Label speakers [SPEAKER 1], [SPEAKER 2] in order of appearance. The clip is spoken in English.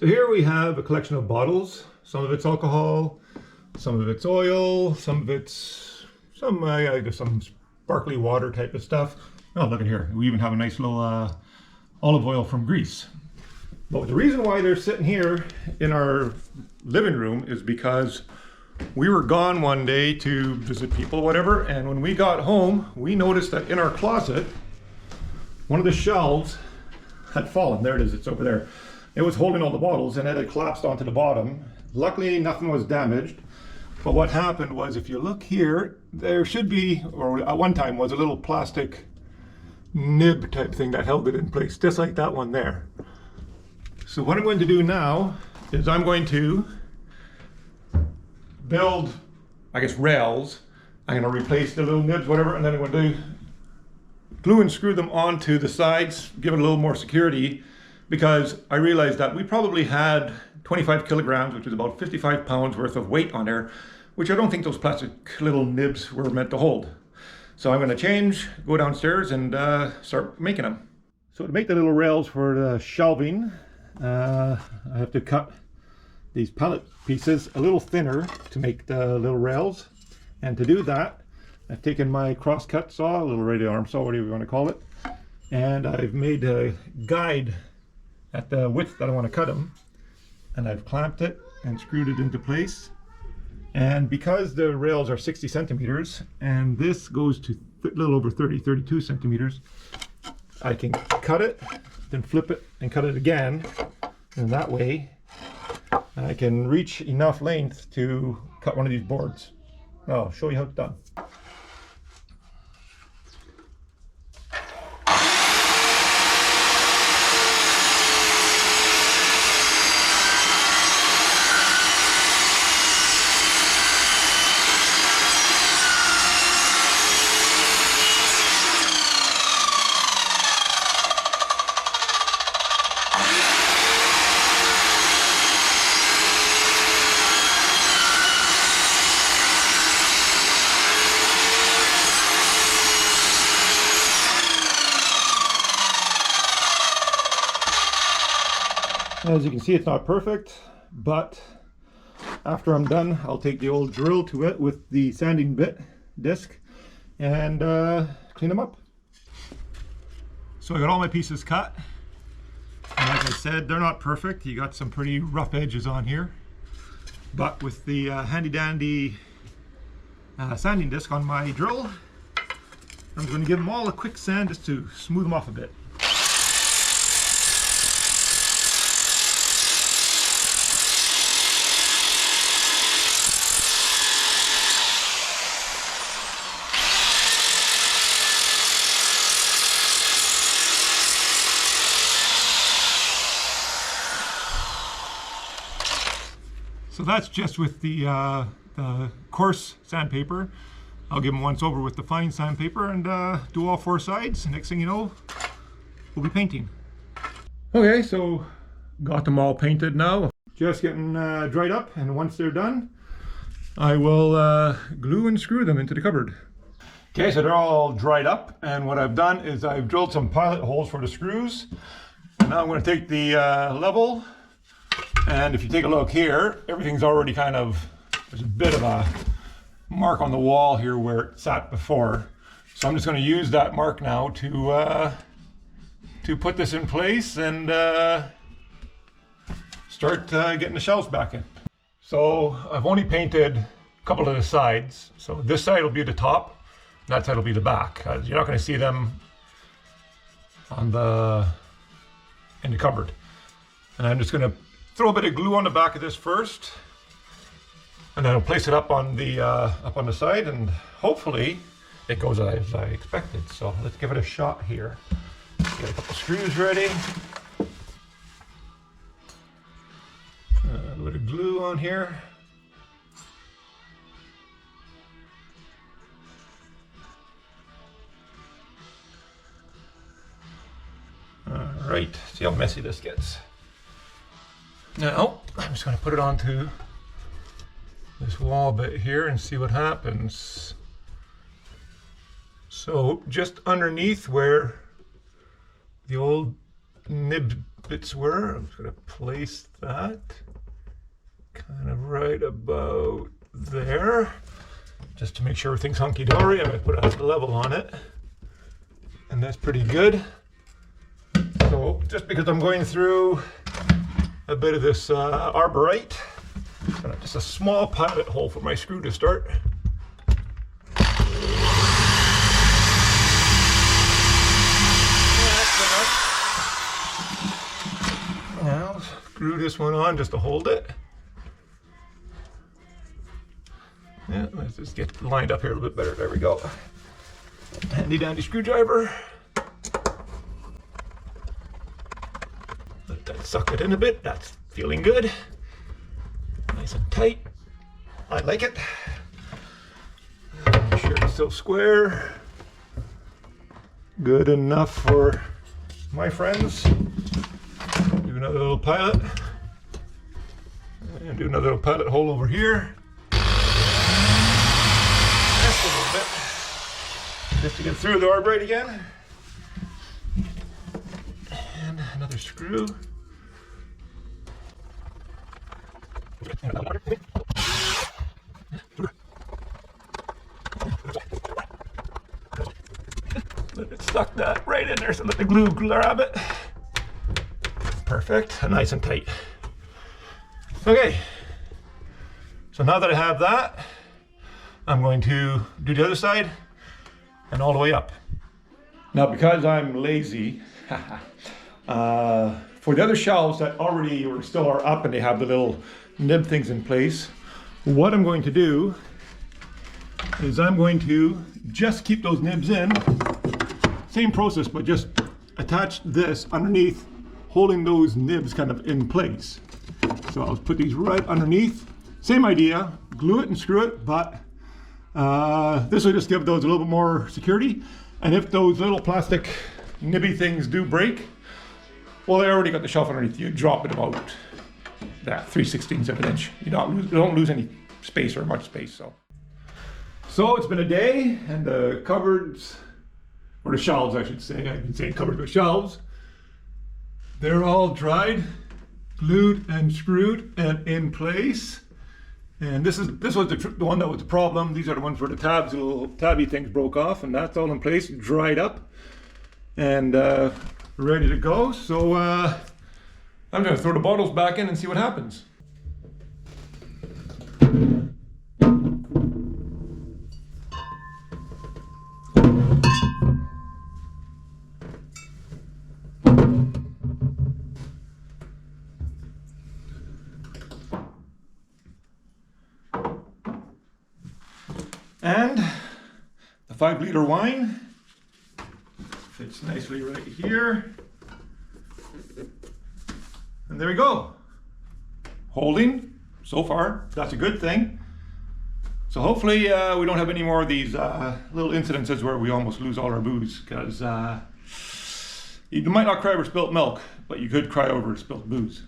[SPEAKER 1] So here we have a collection of bottles. Some of it's alcohol, some of it's oil, some of it's some sparkly water type of stuff. Oh, look at here. We even have a nice little olive oil from Greece. But the reason why they're sitting here in our living room is because we were gone one day to visit people, whatever, and when we got home, we noticed that in our closet, one of the shelves had fallen. There it is, it's over there. It was holding all the bottles and it had collapsed onto the bottom. Luckily, nothing was damaged. But what happened was, if you look here, there should be, or at one time was, a little plastic nib type thing that held it in place, just like that one there. So what I'm going to do now is I'm going to build, I guess, rails. I'm going to replace the little nibs, whatever, and then I'm going to glue and screw them onto the sides, give it a little more security, because I realized that we probably had 25 kilograms, which is about 55 pounds worth of weight on there, which I don't think those plastic little nibs were meant to hold. So I'm going to change, go downstairs and start making them. So to make the little rails for the shelving, I have to cut these pallet pieces a little thinner to make the little rails. And to do that, I've taken my crosscut saw, a little radial arm saw, whatever you want to call it, and I've made a guide at the width that I want to cut them, and I've clamped it and screwed it into place. And because the rails are 60 centimeters and this goes to a little over 32 centimeters, I can cut it, then flip it and cut it again, and that way I can reach enough length to cut one of these boards. I'll show you how it's done. As you can see, it's not perfect, but after I'm done, I'll take the old drill to it with the sanding bit disc and clean them up. So I got all my pieces cut, and like I said, they're not perfect. You got some pretty rough edges on here, but with the handy dandy sanding disc on my drill, I'm going to give them all a quick sand just to smooth them off a bit. So that's just with the coarse sandpaper. I'll give them once over with the fine sandpaper and do all four sides. Next thing you know, we'll be painting. Okay, so got them all painted now. Just getting dried up, and once they're done, I will glue and screw them into the cupboard. Okay, so they're all dried up, and what I've done is I've drilled some pilot holes for the screws. And now I'm going to take the level. And if you take a look here, everything's already kind of, there's a bit of a mark on the wall here where it sat before. So I'm just going to use that mark now to put this in place and start getting the shelves back in. So I've only painted a couple of the sides. So this side will be the top, that side will be the back. You're not going to see them on in the cupboard. And I'm just going to throw a bit of glue on the back of this first, and then I'll place it up on the side, and hopefully it goes as I expected. So let's give it a shot here. Get a couple screws ready. A little bit of glue on here. All right, see how messy this gets. Now, I'm just going to put it onto this wall bit here and see what happens. So just underneath where the old nib bits were. I'm just going to place that kind of right about there, just to make sure everything's hunky-dory. I'm going to put a level on it, and that's pretty good. So just because I'm going through a bit of this arborite, just a small pilot hole for my screw to start. Now screw this one on just to hold it. Yeah, let's just get it lined up here a little bit better. There we go. Handy dandy screwdriver. Let that suck it in a bit. That's feeling good. Nice and tight. I like it. Make sure it's still square. Good enough for my friends. Do another little pilot. And do another little pilot hole over here. Just a little bit. Just to get through the arborite again. And another screw. Let it suck that right in there so let the glue grab it. Perfect, and nice and tight. Okay, so now that I have that, I'm going to do the other side and all the way up. Now, because I'm lazy, for the other shelves that already or still are up and they have the little nib things in place, what I'm going to do is I'm going to just keep those nibs in. Same process, but just attach this underneath, holding those nibs kind of in place. So I'll put these right underneath. Same idea, glue it and screw it, but this will just give those a little bit more security. And if those little plastic nibby things do break, well, they already got the shelf underneath you. Drop it about that 3/16 of an inch. You don't lose any space or much space. So it's been a day, and the cupboards, or the shelves, I should say. I've been saying cupboards, but shelves. They're all dried, glued and screwed and in place. And this was the one that was the problem. These are the ones where the tabs, the little tabby things broke off, and that's all in place, dried up, and ready to go. So I'm gonna throw the bottles back in and see what happens. And the 5-liter wine fits nicely right here. And there we go. Holding so far, that's a good thing. So hopefully we don't have any more of these little incidences where we almost lose all our booze, because you might not cry over spilt milk, but you could cry over spilt booze.